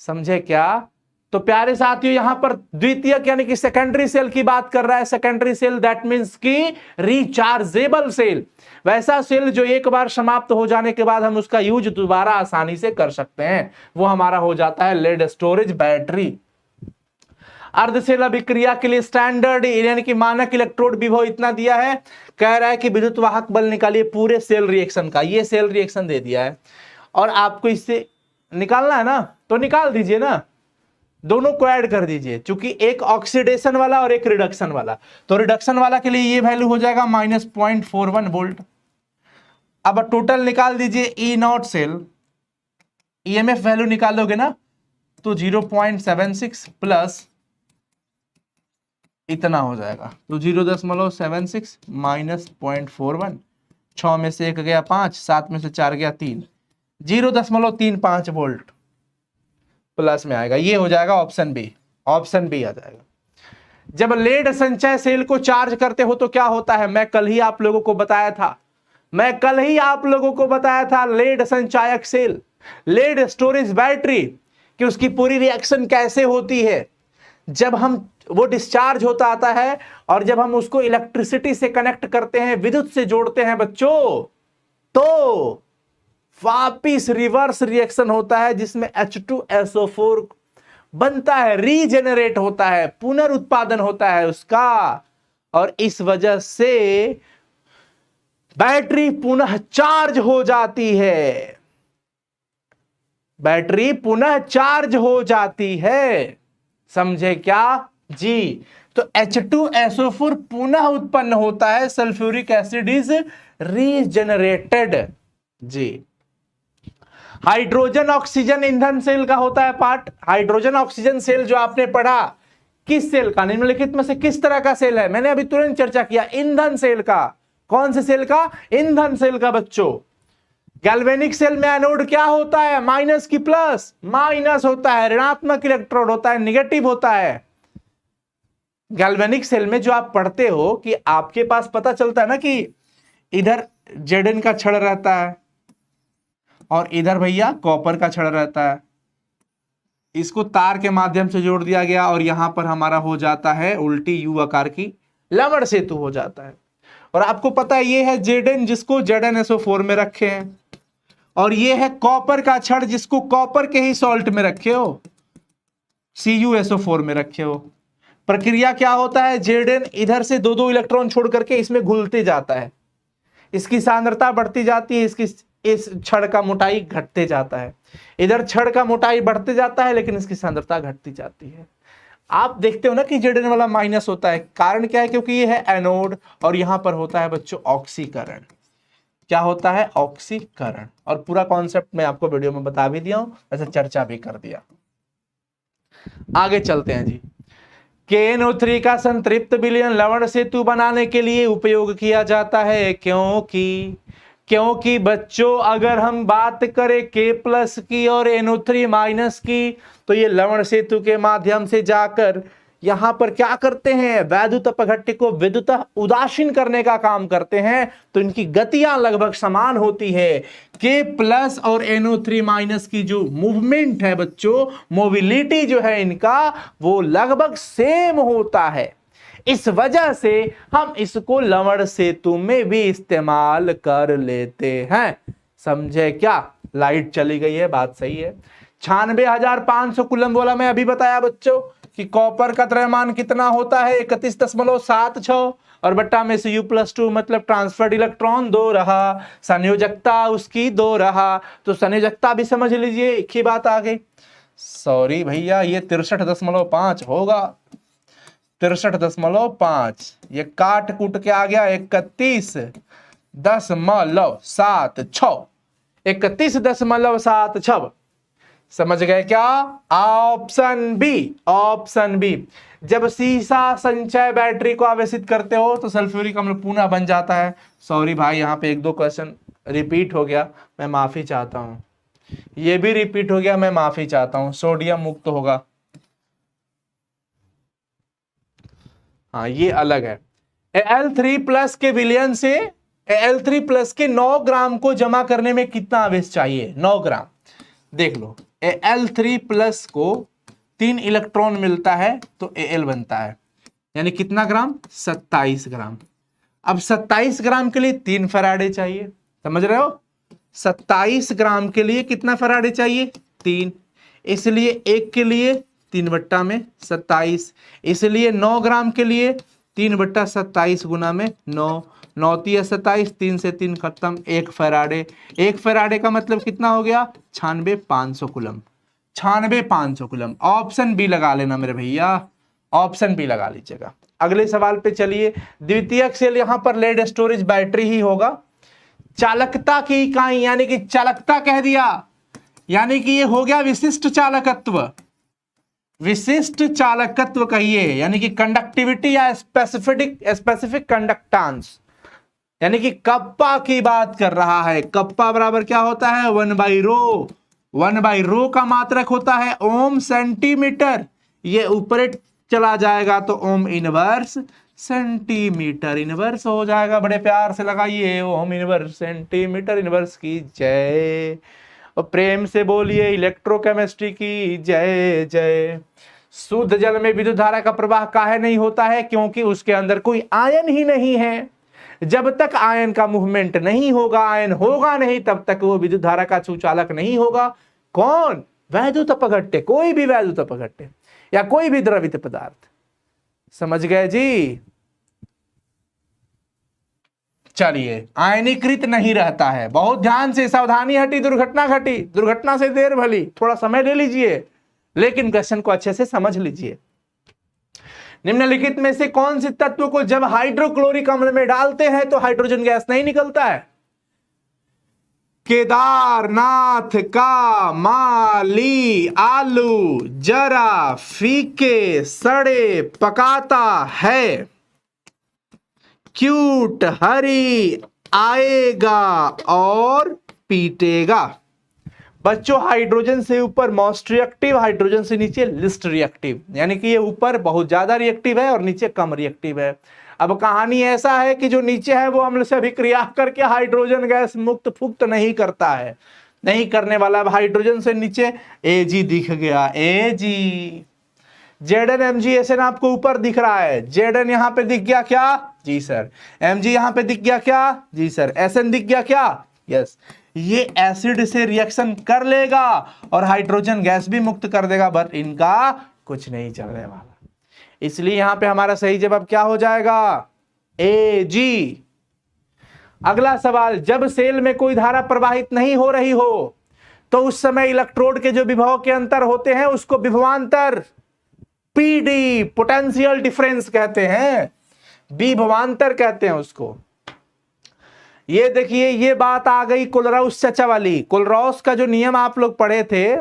समझे क्या? तो प्यारे साथियों, यहां पर द्वितीयक यानी कि सेकेंडरी सेल की बात कर रहा है। सेकेंडरी सेल दैट मींस की रिचार्जेबल सेल, वैसा सेल जो एक बार समाप्त हो जाने के बाद हम उसका यूज दोबारा आसानी से कर सकते हैं, वो हमारा हो जाता है लेड स्टोरेज बैटरी। अर्धसेल अभिक्रिया के लिए स्टैंडर्ड यानी कि मानक इलेक्ट्रोड विभव इतना दिया है। कह रहा है कि विद्युत वाहक बल निकालिए पूरे सेल रिएक्शन का। ये सेल रिएक्शन दे दिया है और आपको इससे निकालना है ना, तो निकाल दीजिए ना, दोनों को ऐड कर दीजिए। चूंकि एक ऑक्सीडेशन वाला और एक रिडक्शन वाला, तो रिडक्शन वाला के लिए ये वैल्यू हो जाएगा -0.41 वोल्ट। अब टोटल निकाल दीजिए ई नॉट सेल, ईएमएफ वैल्यू निकालोगे ना तो 0.76 प्लस इतना हो जाएगा, तो 0.76 माइनस 0.41, 6 में से 1 गया 5, 7 में से 4 गया 3, 0.35 वोल्ट प्लस में आएगा। ये हो जाएगा ऑप्शन बी, ऑप्शन बी आ जाएगा। जब लेड संचय सेल को चार्ज करते हो तो क्या होता है? मैं कल ही आप लोगों को बताया था, लेड संचायक सेल, लेड स्टोरेज बैटरी, कि उसकी पूरी रिएक्शन कैसे होती है। जब हम वो डिस्चार्ज होता आता है और जब हम उसको इलेक्ट्रिसिटी से कनेक्ट करते हैं, विद्युत से जोड़ते हैं बच्चों, तो वापिस रिवर्स रिएक्शन होता है जिसमें H2SO4 बनता है, रीजेनरेट होता है, पुनरुत्पादन होता है उसका। और इस वजह से बैटरी पुनः चार्ज हो जाती है, बैटरी पुनः चार्ज हो जाती है, समझे क्या जी। तो H2SO4 पुनः उत्पन्न होता है, सल्फ्यूरिक एसिड इज रीजनरेटेड जी। हाइड्रोजन ऑक्सीजन ईंधन सेल का होता है पार्ट। हाइड्रोजन ऑक्सीजन सेल जो आपने पढ़ा, किस सेल का, निम्नलिखित में से किस तरह का सेल है, मैंने अभी तुरंत चर्चा किया, ईंधन सेल का। कौन से सेल का, ईंधन सेल का बच्चों। गैल्वेनिक सेल में एनोड क्या होता है, माइनस की प्लस, माइनस होता है, ऋणात्मक इलेक्ट्रोड होता है, निगेटिव होता है। गैल्वेनिक सेल में जो आप पढ़ते हो कि आपके पास पता चलता है ना कि इधर जेडन का छड़ रहता है और इधर भैया कॉपर का छड़ रहता है, इसको तार के माध्यम से जोड़ दिया गया और यहां पर हमारा हो जाता है उल्टी यू आकार की लवण सेतु हो जाता है। और आपको पता है ये है जेडन, जिसको ZnSO4 में रखे हैं, और ये है कॉपर का छड़ जिसको कॉपर के ही सॉल्ट में रखे हो, CuSO4 में रखे हो। प्रक्रिया क्या होता है, जेडन इधर से दो दो इलेक्ट्रॉन छोड़ करके इसमें घुलते जाता है, इसकी सांद्रता बढ़ती जाती है, इसकी इस छड़ का मोटाई घटते जाता है, इधर छड़ का मोटाई बढ़ते जाता है लेकिन इसकी सांद्रता घटती जाती है। आप देखते हो ना कि जेडन वाला माइनस होता है, कारण क्या है, क्योंकि ये है एनोड और यहां पर होता है बच्चों ऑक्सीकरण। क्या होता है, ऑक्सीकरण। और पूरा कॉन्सेप्ट मैं आपको वीडियो में बता भी दिया हूं, ऐसे चर्चा भी कर दिया। आगे चलते हैं जी। KNO3 का संतृप्त विलयन लवण सेतु बनाने के लिए उपयोग किया जाता है, क्योंकि बच्चों अगर हम बात करें K+ की और NO3- की, तो ये लवण सेतु के माध्यम से जाकर यहां पर क्या करते हैं, वैद्युत अपघट्य को विद्युत उदासीन करने का काम करते हैं। तो इनकी गतियां लगभग समान होती है। K+ और NO3- की जो मूवमेंट है बच्चों, मोबिलिटी जो है इनका, वो लगभग सेम होता है। इस वजह से हम इसको लवण सेतु में भी इस्तेमाल कर लेते हैं, समझे क्या। लाइट चली गई है, बात सही है। 96,500 कूलम वाला मैं अभी बताया बच्चों कि कॉपर का द्रव्यमान कितना होता है, 31.76, और बट्टा में से U+2 मतलब ट्रांसफर्ड इलेक्ट्रॉन 2 रहा, संयोजकता उसकी 2 रहा। तो संयोजकता भी समझ लीजिए, एक ही बात आ गई। सॉरी भैया, ये 63.5 होगा, 63.5, ये काट कूट के आ गया 31.76, 31.76। समझ गए क्या, ऑप्शन बी, ऑप्शन बी। जब सीसा संचय बैटरी को आवेशित करते हो तो सल्फ्यूरिक अम्ल पुनः बन जाता है। सॉरी भाई, यहाँ पे एक दो क्वेश्चन रिपीट हो गया, मैं माफी चाहता हूं। ये भी रिपीट हो गया, मैं माफी चाहता हूं। सोडियम मुक्त होगा, हाँ ये अलग है। Al3+ के विलयन से Al3+ के 9 ग्राम को जमा करने में कितना आवेश चाहिए, 9 ग्राम। देख लो, Al3+ को 3 इलेक्ट्रॉन मिलता है तो Al बनता है, यानी कितना ग्राम, 27 ग्राम। अब 27 ग्राम के लिए 3 फराडे चाहिए, समझ रहे हो। 27 ग्राम के लिए कितना फराडे चाहिए, 3, इसलिए एक के लिए 3/27, इसलिए 9 ग्राम के लिए 3/27 गुना में 9, 9 × 27, 3 से 3 खत्म, 1 फराडे। 1 फराडे का मतलब कितना हो गया, 96,500 कूलम, 96,500 कूलम। ऑप्शन बी लगा लेना मेरे भैया, ऑप्शन बी लगा लीजिएगा। अगले सवाल पे चलिए। द्वितीयक सेल यहां पर लेड स्टोरेज बैटरी ही होगा। चालकता की इकाई, यानी कि चालकता कह दिया, यानी कि ये हो गया विशिष्ट चालकत्व, विशिष्ट चालकत्व कहिए, यानी कि कंडक्टिविटी या स्पेसिफिक कंडक्टेंस, यानी कि कप्पा की बात कर रहा है। कप्पा बराबर क्या होता है, 1/ρ। 1/ρ का मात्रक होता है ओम सेंटीमीटर, ये ऊपर चला जाएगा तो ओम इनवर्स सेंटीमीटर इनवर्स हो जाएगा। बड़े प्यार से लगाइए ओम इनवर्स सेंटीमीटर इनवर्स की जय, और प्रेम से बोलिए इलेक्ट्रोकेमिस्ट्री की जय जय। शुद्ध जल में विद्युत धारा का प्रवाह काहे नहीं होता है, क्योंकि उसके अंदर कोई आयन ही नहीं है। जब तक आयन का मूवमेंट नहीं होगा, आयन होगा नहीं, तब तक वो विद्युत धारा का सुचालक नहीं होगा। कौन, वैद्युत अपघट्य, कोई भी वैद्युत अपघट्य या कोई भी द्रवित पदार्थ, समझ गए जी। चलिए, आयनीकृत नहीं रहता है। बहुत ध्यान से, सावधानी हटी दुर्घटना घटी, दुर्घटना से देर भली, थोड़ा समय ले लीजिए लेकिन क्वेश्चन को अच्छे से समझ लीजिए। निम्नलिखित में से कौन से तत्व को जब हाइड्रोक्लोरिक अम्ल में डालते हैं तो हाइड्रोजन गैस नहीं निकलता है? केदारनाथ का माली आलू जरा फीके सड़े पकाता है, क्यूट हरी आएगा और पीटेगा। बच्चों, हाइड्रोजन से ऊपर मोस्ट रिएक्टिव, हाइड्रोजन से नीचे लिस्ट रिएक्टिव, यानी कि ये ऊपर बहुत ज्यादा रिएक्टिव है और नीचे कम रिएक्टिव है। अब कहानी ऐसा है कि जो नीचे है वो अम्ल से अभिक्रिया करके हाइड्रोजन गैस मुक्त फुक्त नहीं करता है, नहीं करने वाला। अब हाइड्रोजन से नीचे Ag दिख गया, Ag ZnMgSn आपको ऊपर दिख रहा है, Zn यहां पे दिख गया क्या? जी सर। Mg यहां पे दिख गया क्या? जी सर। Sn दिख गया क्या? यस। ये एसिड से रिएक्शन कर लेगा और हाइड्रोजन गैस भी मुक्त कर देगा, बट इनका कुछ नहीं चलने वाला। इसलिए यहां पे हमारा सही जवाब क्या हो जाएगा? Ag। अगला सवाल, जब सेल में कोई धारा प्रवाहित नहीं हो रही हो तो उस समय इलेक्ट्रोड के जो विभव के अंतर होते हैं उसको विभवांतर पीडी पोटेंशियल डिफरेंस कहते हैं, विभवांतर कहते हैं उसको। ये देखिए, ये बात आ गई कोलराउस चचा वाली। कोलराउस का जो नियम आप लोग पढ़े थे,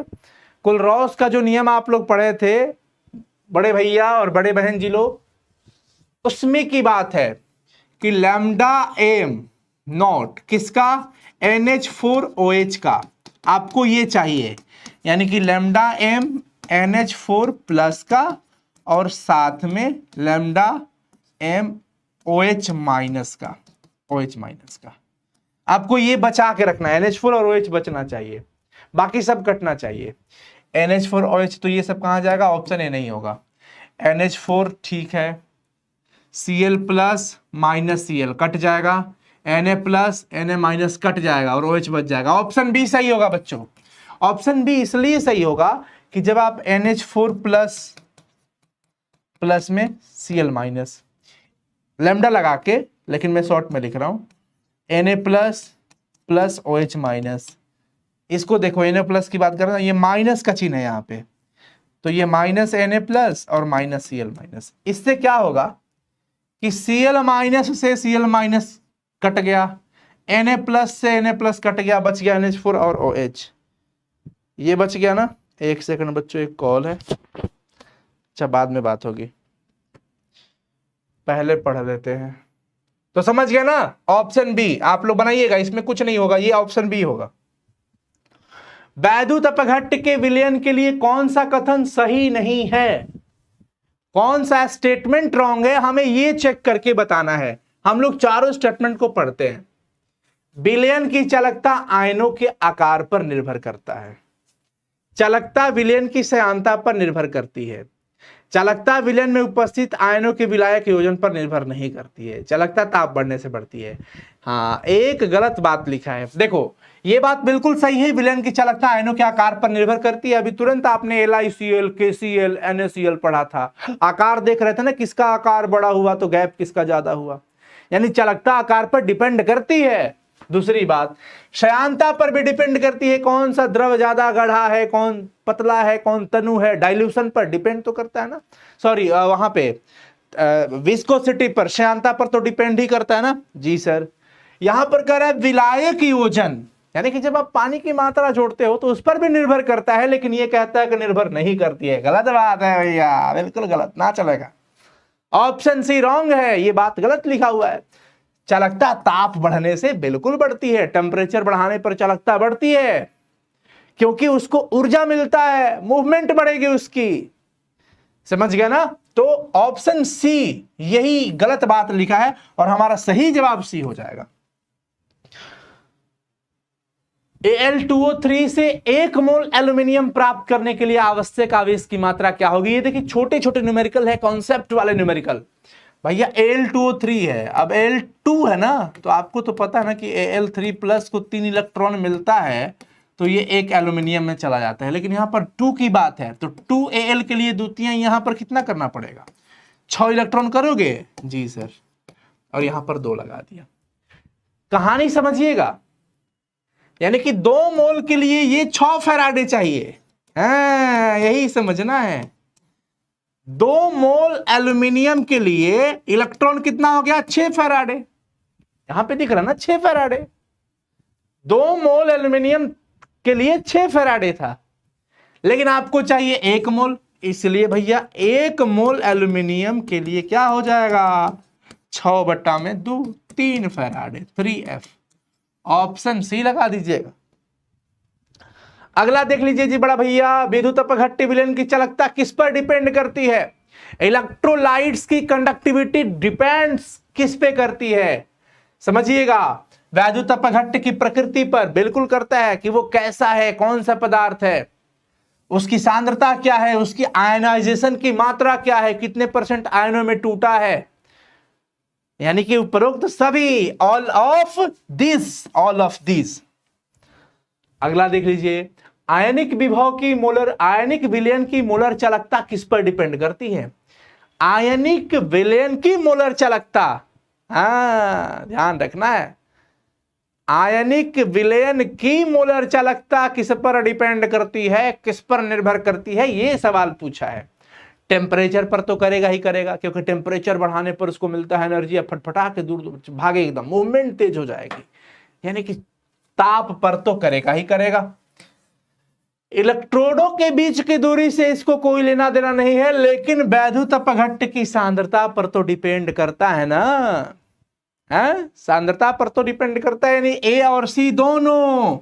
कोलराउस का जो नियम आप लोग पढ़े थे बड़े भैया और बड़े बहन जी लोग, उसमें की बात है कि लैम्डा एम नॉट किसका? NH4OH का आपको ये चाहिए, यानी कि लैम्डा एम NH4 प्लस का और साथ में लैम्डा एम OH माइनस का, OH माइनस का। आपको ये बचा के रखना है, NH4 और OH बचना चाहिए, बाकी सब कटना चाहिए। NH4 OH तो ये सब कहां जाएगा? ऑप्शन ए नहीं होगा। NH4 ठीक है, Cl plus minus Cl cut जाएगा, Na plus Na minus cut जाएगा और OH बच जाएगा। ऑप्शन बी सही होगा बच्चों। ऑप्शन बी इसलिए सही होगा कि जब आप NH4 प्लस प्लस में Cl माइनस लैम्डा लगा के, लेकिन मैं शॉर्ट में लिख रहा हूं, Na plus plus OH minus, इसको देखो Na प्लस की बात कर रहा हूं, ये माइनस का चिन्ह है यहाँ पे, तो ये माइनस Na प्लस और माइनस Cl माइनस। इससे क्या होगा कि Cl माइनस से Cl माइनस कट गया, Na प्लस से Na प्लस कट गया, बच गया NH4 और OH। ये बच गया ना। एक सेकंड बच्चों, एक कॉल है, अच्छा बाद में बात होगी, पहले पढ़ लेते हैं। तो समझ गए ना? ऑप्शन बी आप लोग बनाइएगा, इसमें कुछ नहीं होगा, ये ऑप्शन बी होगा। वैद्युत अपघट्ट के विलयन के लिए कौन सा कथन सही नहीं है? कौन सा स्टेटमेंट रॉन्ग है, हमें ये चेक करके बताना है। हम लोग चारों स्टेटमेंट को पढ़ते हैं। विलयन की चालकता आयनों के आकार पर निर्भर करता है, चालकता विलयन की श्यानता पर निर्भर करती है, चालकता विलयन में उपस्थित आयनों के विलायक योजन पर निर्भर नहीं करती है, चालकता ताप बढ़ने से बढ़ती है। हाँ, एक गलत बात लिखा है। देखो, ये बात बिल्कुल सही है, विलयन की चालकता आयनों के आकार पर निर्भर करती है। अभी तुरंत आपने LiCl, KCl, NaCl पढ़ा था, आकार देख रहे थे ना, किसका आकार बड़ा हुआ तो गैप किसका ज्यादा हुआ, यानी चालकता आकार पर डिपेंड करती है। दूसरी बात, श्यानता पर भी डिपेंड करती है, कौन सा द्रव ज्यादा गाढ़ा है, कौन पतला है, कौन तनु है, डाइल्यूशन पर डिपेंड तो करता है ना, सॉरी वहां पे विस्कोसिटी पर, श्यानता पर तो डिपेंड ही करता है ना। जी सर। यहां पर कह रहा है विलायक योजन, यानी कि जब आप पानी की मात्रा जोड़ते हो तो उस पर भी निर्भर करता है, लेकिन ये कहता है कि निर्भर नहीं करती है। गलत बात है भैया, बिल्कुल गलत, ना चलेगा। ऑप्शन सी रॉन्ग है, ये बात गलत लिखा हुआ है। चालकता ताप बढ़ने से बिल्कुल बढ़ती है, टेम्परेचर बढ़ाने पर चालकता बढ़ती है, क्योंकि उसको ऊर्जा मिलता है, मूवमेंट बढ़ेगी उसकी। समझ गया ना? तो ऑप्शन सी यही गलत बात लिखा है और हमारा सही जवाब सी हो जाएगा। Al2O3 से 1 मोल एल्यूमिनियम प्राप्त करने के लिए आवश्यक आवेश की मात्रा क्या होगी? ये देखिए छोटे छोटे न्यूमेरिकल है, कॉन्सेप्ट वाले न्यूमेरिकल। भैया Al2O3 है, अब Al2 है ना, तो आपको तो पता है ना कि Al3 प्लस को 3 इलेक्ट्रॉन मिलता है तो ये एक एल्यूमिनियम में चला जाता है, लेकिन यहां पर 2 की बात है, तो 2Al के लिए द्वितीय यहां पर कितना करना पड़ेगा? 6 इलेक्ट्रॉन करोगे? जी सर, और यहां पर 2 लगा दिया। कहानी समझिएगा, यानी कि 2 मोल के लिए ये 6 फैराडे चाहिए। हाँ, यही समझना है। 2 मोल एल्यूमिनियम के लिए इलेक्ट्रॉन कितना हो गया? 6 फैराडे। यहां पे दिख रहा ना 6 फैराडे। 2 मोल एल्यूमिनियम के लिए 6 फैराडे था, लेकिन आपको चाहिए 1 मोल, इसलिए भैया 1 मोल एल्यूमिनियम के लिए क्या हो जाएगा? 6/2 3 फैराडे, 3F। ऑप्शन सी लगा दीजिएगा। अगला देख लीजिए जी बड़ा भैया, विद्युत अपघट्य विलयन की चालकता किस पर डिपेंड करती है? इलेक्ट्रोलाइट्स की कंडक्टिविटी डिपेंड्स किस पे करती है? समझिएगा, विद्युत अपघट्य की प्रकृति पर बिल्कुल करता है कि वो कैसा है, कौन सा पदार्थ है, उसकी सांद्रता क्या है, उसकी आयनाइजेशन की मात्रा क्या है, कितने % आयनों में टूटा है, यानी कि उपरोक्त सभी, ऑल ऑफ दिस। अगला देख लीजिए, आयनिक विभव की मोलर, आयनिक विलयन की मोलर चालकता किस पर डिपेंड करती है? आयनिक विलयन की मोलर चालकता, हाँ ध्यान रखना है, आयनिक विलयन की मोलर चालकता किस पर डिपेंड करती है, किस पर निर्भर करती है, यह सवाल पूछा है। टेम्परेचर पर तो करेगा ही करेगा, क्योंकि टेम्परेचर बढ़ाने पर उसको मिलता है एनर्जी, अब फटफटा के दूर दूर भागे, एकदम मूवमेंट तेज हो जाएगी, यानी कि ताप पर तो करेगा ही करेगा। इलेक्ट्रोडों के बीच की दूरी से इसको कोई लेना देना नहीं है, लेकिन विद्युत अपघट्य की सांद्रता पर तो डिपेंड करता है ना, है? सांद्रता पर तो डिपेंड करता है, यानी ए और सी दोनों,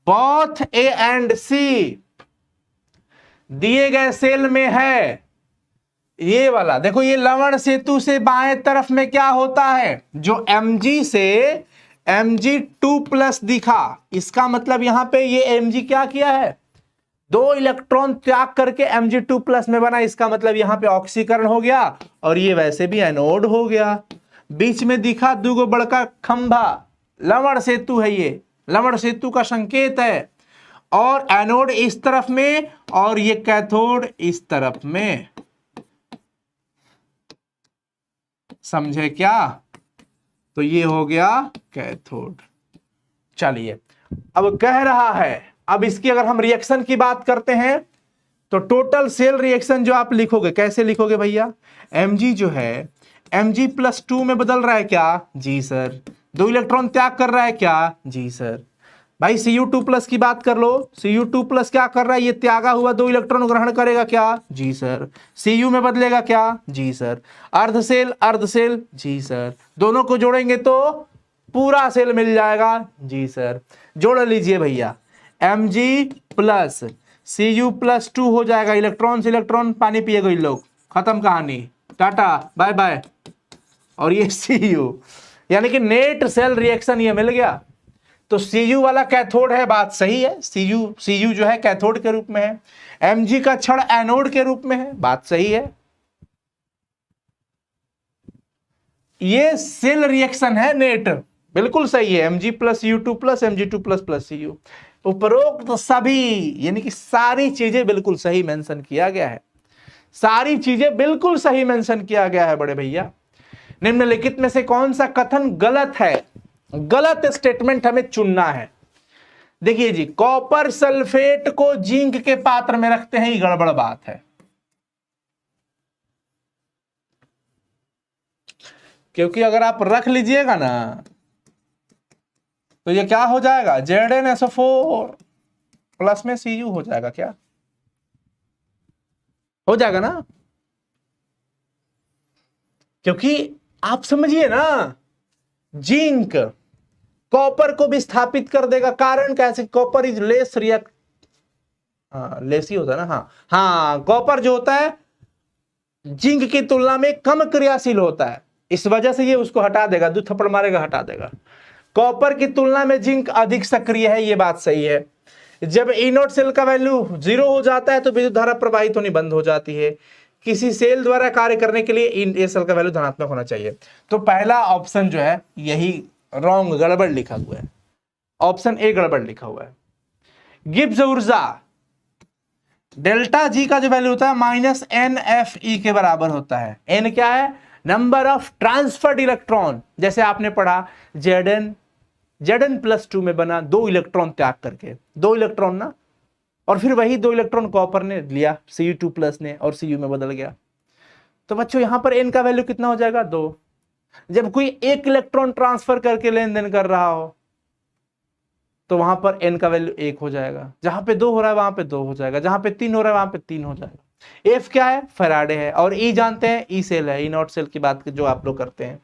बोथ ए एंड सी दिए गए सेल में है। ये वाला देखो, ये लवण सेतु से बाएं तरफ में क्या होता है? जो Mg से Mg2+ दिखा, इसका मतलब यहां पे ये Mg क्या किया है? 2 इलेक्ट्रॉन त्याग करके Mg2+ में बना, इसका मतलब यहां पे ऑक्सीकरण हो गया, और ये वैसे भी एनोड हो गया। बीच में दिखा 2 बड़का खंभा, लवण सेतु है, ये लवण सेतु का संकेत है, और एनोड इस तरफ में और ये कैथोड इस तरफ में, समझे क्या? तो ये हो गया कैथोड। चलिए, अब कह रहा है, अब इसकी अगर हम रिएक्शन की बात करते हैं तो टोटल सेल रिएक्शन जो आप लिखोगे, कैसे लिखोगे भैया? Mg जो है Mg+2 में बदल रहा है क्या? जी सर। 2 इलेक्ट्रॉन त्याग कर रहा है क्या? जी सर। भाई Cu2+ की बात कर लो, Cu2+ क्या कर रहा है? ये त्यागा हुआ 2 इलेक्ट्रॉन ग्रहण करेगा क्या? जी सर। Cu में बदलेगा क्या? जी सर। अर्ध सेल, जी सर। दोनों को जोड़ेंगे तो पूरा सेल मिल जाएगा, जी सर। जोड़ लीजिए भैया, Mg+ Cu+2 हो जाएगा, इलेक्ट्रॉन से इलेक्ट्रॉन पानी पिएगा इन लोग, खत्म कहानी, टाटा बाय बाय। और ये Cu, यानी कि नेट सेल रिएक्शन ये मिल गया। तो Cu वाला कैथोड है, बात सही है, Cu जो है कैथोड के रूप में है, Mg का छड़ एनोड के रूप में है, बात सही है। ये सेल रिएक्शन है नेट, बिल्कुल सही है, Mg+U2+ Mg2++ Cu। उपरोक्त सभी, यानी कि सारी चीजें बिल्कुल सही मेंशन किया गया है, सारी चीजें बिल्कुल सही मेंशन किया गया है बड़े भैया। निम्नलिखित में से कौन सा कथन गलत है? गलत स्टेटमेंट हमें चुनना है। देखिए जी, कॉपर सल्फेट को जिंक के पात्र में रखते हैं, ये गड़बड़ बात है, क्योंकि अगर आप रख लीजिएगा ना तो ये क्या हो जाएगा? ZnSO4 प्लस में Cu हो जाएगा, क्या हो जाएगा ना? क्योंकि आप समझिए ना, जिंक कॉपर को विस्थापित कर देगा, कारण कैसे? Copper is less react, less ही होता है ना, हाँ कॉपर जो होता है जिंक की तुलना में कम क्रियाशील होता है, इस वजह से ये उसको हटा देगा, 2 थप्पड़ मारेगा हटा देगा। कॉपर की तुलना में जिंक अधिक सक्रिय है, ये बात सही है। जब E0 सेल का वैल्यू 0 हो जाता है तो विद्युत धारा प्रवाहित होनी बंद हो जाती है। किसी सेल द्वारा कार्य करने के लिए ए सेल का वैल्यू धनात्मक होना चाहिए। तो पहला ऑप्शन जो है यही रॉन्ग, गड़बड़ लिखा हुआ है, ऑप्शन ए गड़बड़ लिखा हुआ है। गिब्स ऊर्जा डेल्टा जी का जो वैल्यू होता है -NFE के बराबर होता है। n क्या है? नंबर ऑफ ट्रांसफर्ड इलेक्ट्रॉन, जैसे आपने पढ़ा Zn+2 में बना 2 इलेक्ट्रॉन त्याग करके, 2 इलेक्ट्रॉन ना, और फिर वही 2 इलेक्ट्रॉन कॉपर ने लिया Cu2+ ने और Cu में बदल गया। तो बच्चों यहां पर n का वैल्यू कितना हो जाएगा 2। जब कोई 1 इलेक्ट्रॉन ट्रांसफर करके लेन देन कर रहा हो तो वहां पर n का वैल्यू 1 हो जाएगा, जहां पे 2 हो रहा है वहां पे 2 हो जाएगा, जहां पे 3 हो रहा है वहां पे 3 हो जाएगा। F क्या है, फैराडे है, और E जानते हैं E सेल है, E0 सेल की बात जो आप लोग करते हैं।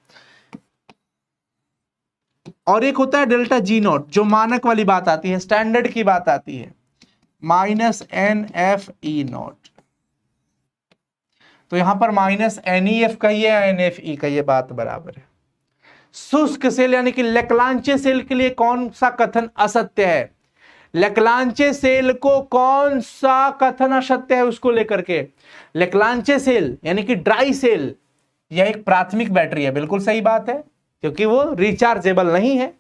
और एक होता है डेल्टा G0, जो मानक वाली बात आती है, स्टैंडर्ड की बात आती है, -NFE0। तो यहां पर -NEF कहिए या NFE कहिए, बात बराबर है। शुष्क सेल यानी कि लेक्लांचे सेल के लिए कौन सा कथन असत्य है, लेक्लांचे सेल को कौन सा कथन असत्य है उसको लेकर के, लेक्लांचे सेल यानी कि ड्राई सेल, यह एक प्राथमिक बैटरी है, बिल्कुल सही बात है, क्योंकि वो रिचार्जेबल नहीं है,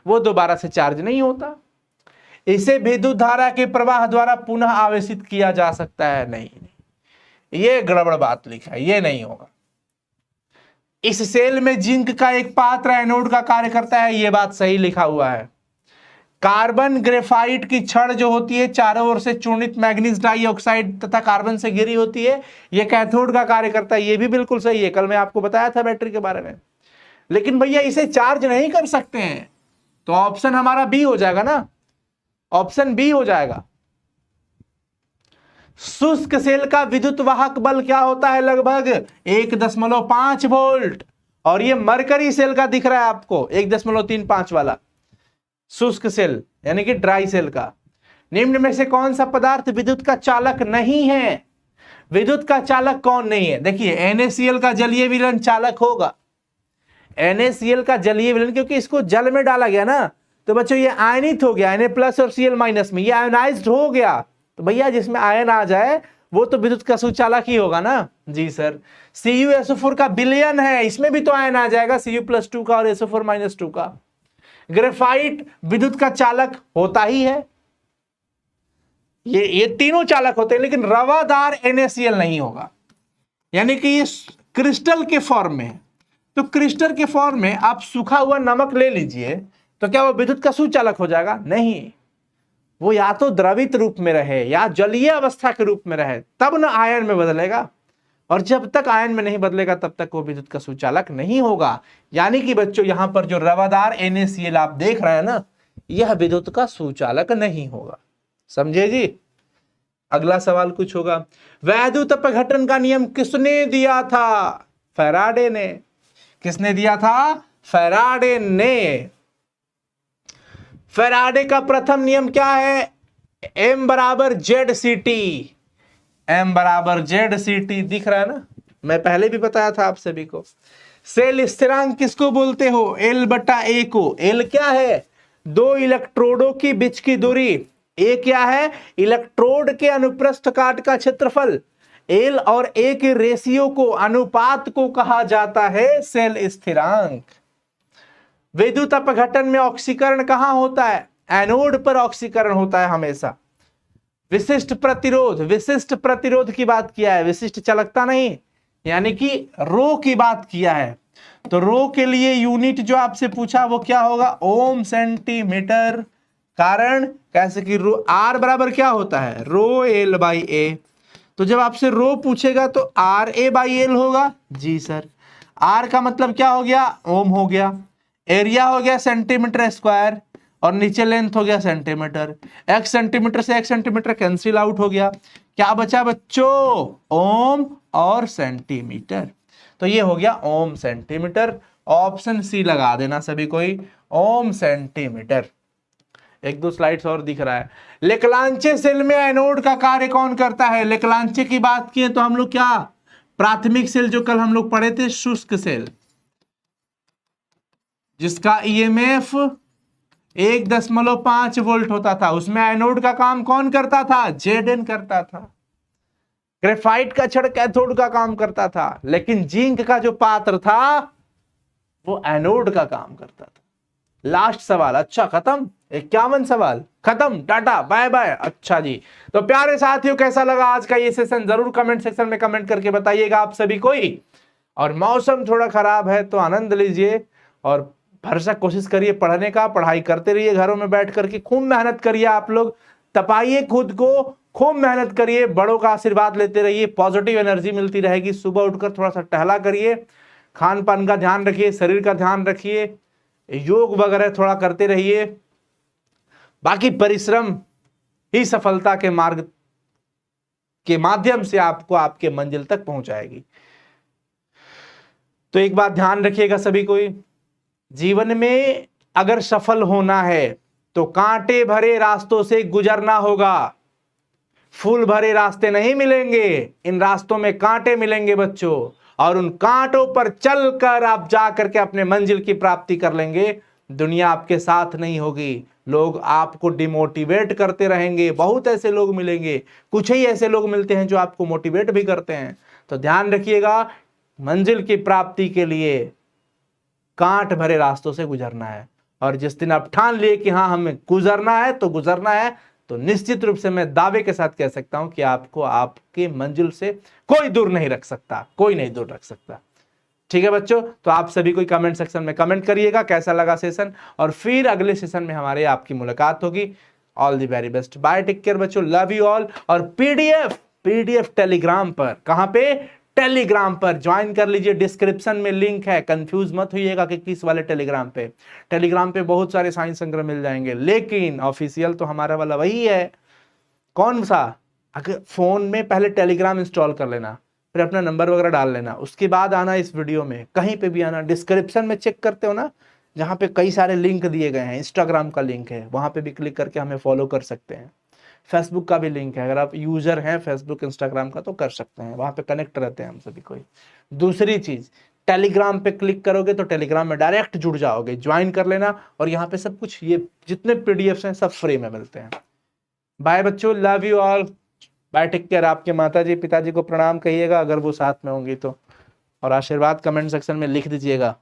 वो दोबारा से चार्ज नहीं होता। इसे विद्युत धारा के प्रवाह द्वारा पुनः आवेशित किया जा सकता है, नहीं, ये गड़बड़ बात लिखा है, ये नहीं होगा। इस सेल में जिंक का एक पात्र एनोड का कार्य करता है, ये बात सही लिखा हुआ है। कार्बन ग्रेफाइट की छड़ जो होती है चारों ओर से चूर्णित मैग्नीज डाइऑक्साइड तथा कार्बन से घिरी होती है, ये कैथोड का कार्य करता है, ये भी बिल्कुल सही है, कल मैं आपको बताया था बैटरी के बारे में। लेकिन भैया इसे चार्ज नहीं कर सकते हैं, तो ऑप्शन हमारा बी हो जाएगा ना, ऑप्शन बी हो जाएगा। शुष्क सेल का विद्युत वाहक बल क्या होता है, लगभग 1.5 वोल्ट, और ये मरकरी सेल का दिख रहा है आपको 1.35 वाला, शुष्क सेल यानी कि ड्राई सेल का। निम्न में से कौन सा पदार्थ विद्युत का चालक नहीं है, विद्युत का चालक कौन नहीं है, देखिए NaCl का जलीय विलयन चालक होगा, NaCl का जलीय विलयन, क्योंकि इसको जल में डाला गया ना, तो बच्चों ये आयनित हो गया, Na+ और Cl- में ये आयनाइज्ड हो गया, तो भैया जिसमें आयन आ जाए वो तो विद्युत का सुचालक ही होगा ना। जी सर, CuSO4 का विलयन है, इसमें भी तो आयन आ जाएगा, Cu+2 का और SO4-2 का। ग्रेफाइट विद्युत का चालक होता ही है, ये तीनों चालक होते हैं, लेकिन रवादार NaCl नहीं होगा, यानी कि ये क्रिस्टल के फॉर्म में है। तो क्रिस्टल के फॉर्म में आप सूखा हुआ नमक ले लीजिए, तो क्या वो विद्युत का सुचालक हो जाएगा, नहीं, वो या तो द्रवित रूप में रहे या जलीय अवस्था के रूप में रहे, तब ना आयन में बदलेगा, और जब तक आयन में नहीं बदलेगा तब तक वो विद्युत का सुचालक नहीं होगा। यानी कि बच्चों यहां पर जो रवादार NaCl आप देख रहे हैं ना, यह विद्युत का सुचालक नहीं होगा, समझे जी। अगला सवाल कुछ होगा, वैद्युत अपघटन का नियम किसने दिया था, फैराडे ने। किसने दिया था, फैराडे ने। फैराडे का प्रथम नियम क्या है, M = ZCT, M = ZCT दिख रहा है ना, मैं पहले भी बताया था आप सभी को। सेल स्थिरांक किसको बोलते हो, L/A को। L क्या है, 2 इलेक्ट्रोडों की बीच की दूरी, A क्या है, इलेक्ट्रोड के अनुप्रस्थ काट का क्षेत्रफल, L और A के रेशियो को, अनुपात को कहा जाता है सेल स्थिरांक। विद्युत अपघटन में ऑक्सीकरण कहां होता है, एनोड पर ऑक्सीकरण होता है हमेशा। विशिष्ट प्रतिरोध, विशिष्ट प्रतिरोध की बात किया है, विशिष्ट चालकता नहीं, यानी कि रो की बात किया है। तो रो के लिए यूनिट जो आपसे पूछा वो क्या होगा, ओम सेंटीमीटर। कारण कैसे कि रो R बराबर क्या होता है, रो L/A। तो जब आपसे रो पूछेगा तो RA/L होगा। जी सर, R का मतलब क्या हो गया, ओम हो गया, एरिया हो गया सेंटीमीटर स्क्वायर, और नीचे लेंथ हो गया सेंटीमीटर। x सेंटीमीटर से x सेंटीमीटर कैंसिल आउट हो गया, क्या बचा बच्चों, ओम और सेंटीमीटर। तो ये हो गया ओम सेंटीमीटर, ऑप्शन सी लगा देना सभी कोई, ओम सेंटीमीटर। 1-2 स्लाइड्स और दिख रहा है। लेक्लांचे सेल में एनोड का कार्य कौन करता है, लेक्लांचे की बात किए तो हम लोग क्या, प्राथमिक सेल जो कल हम लोग पढ़े थे, शुष्क सेल, जिसका EMF 1.5 वोल्ट होता था, उसमें एनोड का काम कौन करता था, Zn करता था। ग्रेफाइट का छड़ कैथोड का काम करता था, लेकिन जिंक का जो पात्र था वो एनोड का काम करता था। लास्ट सवाल, अच्छा खत्म, 51 सवाल खत्म, टाटा बाय बाय। अच्छा जी, तो प्यारे साथियों कैसा लगा आज का ये सेशन, जरूर कमेंट सेक्शन में कमेंट करके बताइएगा आप सभी कोई। और मौसम थोड़ा खराब है तो आनंद लीजिए और भरसक कोशिश करिए पढ़ने का, पढ़ाई करते रहिए घरों में बैठ करके, खूब मेहनत करिए, आप लोग तपाइए खुद को, खूब मेहनत करिए, बड़ों का आशीर्वाद लेते रहिए, पॉजिटिव एनर्जी मिलती रहेगी। सुबह उठकर थोड़ा सा टहला करिए, खान पान का ध्यान रखिए, शरीर का ध्यान रखिए, योग वगैरह थोड़ा करते रहिए। बाकी परिश्रम ही सफलता के मार्ग के माध्यम से आपको आपके मंजिल तक पहुंचाएगी। तो एक बात ध्यान रखिएगा सभी कोई, जीवन में अगर सफल होना है तो कांटे भरे रास्तों से गुजरना होगा। फूल भरे रास्ते नहीं मिलेंगे, इन रास्तों में कांटे मिलेंगे बच्चों, और उन कांटों पर चलकर आप जा करके अपने मंजिल की प्राप्ति कर लेंगे। दुनिया आपके साथ नहीं होगी, लोग आपको डिमोटिवेट करते रहेंगे। बहुत ऐसे लोग मिलेंगे, कुछ ही ऐसे लोग मिलते हैं जो आपको मोटिवेट भी करते हैं। तो ध्यान रखिएगा, मंजिल की प्राप्ति के लिए कांट भरे रास्तों से गुजरना है, और जिस दिन आप ठान लिए कि हाँ हमें गुजरना है तो गुजरना है, तो निश्चित रूप से मैं दावे के साथ कह सकता हूं कि आपको आपके मंजिल से कोई दूर नहीं रख सकता, कोई नहीं दूर रख सकता। ठीक है बच्चों, तो आप सभी कोई कमेंट सेक्शन में कमेंट करिएगा कैसा लगा सेशन, और फिर अगले सेशन में हमारे आपकी मुलाकात होगी। All the very best, bye, take care बच्चों, लव यू ऑल। और पीडीएफ टेलीग्राम पर, कहां पे, टेलीग्राम पर ज्वाइन कर लीजिए, डिस्क्रिप्शन में लिंक है, कंफ्यूज मत होइएगा कि किस वाले टेलीग्राम पे। टेलीग्राम पे बहुत सारे साइंस संग्रह मिल जाएंगे, लेकिन ऑफिशियल तो हमारा वाला वही है। कौन सा, अगर फोन में पहले टेलीग्राम इंस्टॉल कर लेना, फिर अपना नंबर वगैरह डाल लेना, उसके बाद आना इस वीडियो में, कहीं पे भी आना, डिस्क्रिप्शन में चेक करते हो ना, जहां पे कई सारे लिंक दिए गए हैं, इंस्टाग्राम का लिंक है, वहां पे भी क्लिक करके हमें फॉलो कर सकते हैं। फेसबुक का भी लिंक है, अगर आप यूजर हैं फेसबुक इंस्टाग्राम का तो कर सकते हैं, वहां पे कनेक्ट रहते हैं हम सभी कोई। दूसरी चीज, टेलीग्राम पे क्लिक करोगे तो टेलीग्राम में डायरेक्ट जुड़ जाओगे, ज्वाइन कर लेना, और यहाँ पे सब कुछ, ये जितने पीडीएफ हैं सब फ्री में मिलते हैं। बाय बच्चों, love you all, bye, take care. आपके माता जी पिताजी को प्रणाम कहिएगा अगर वो साथ में होंगी तो, और आशीर्वाद कमेंट सेक्शन में लिख दीजिएगा।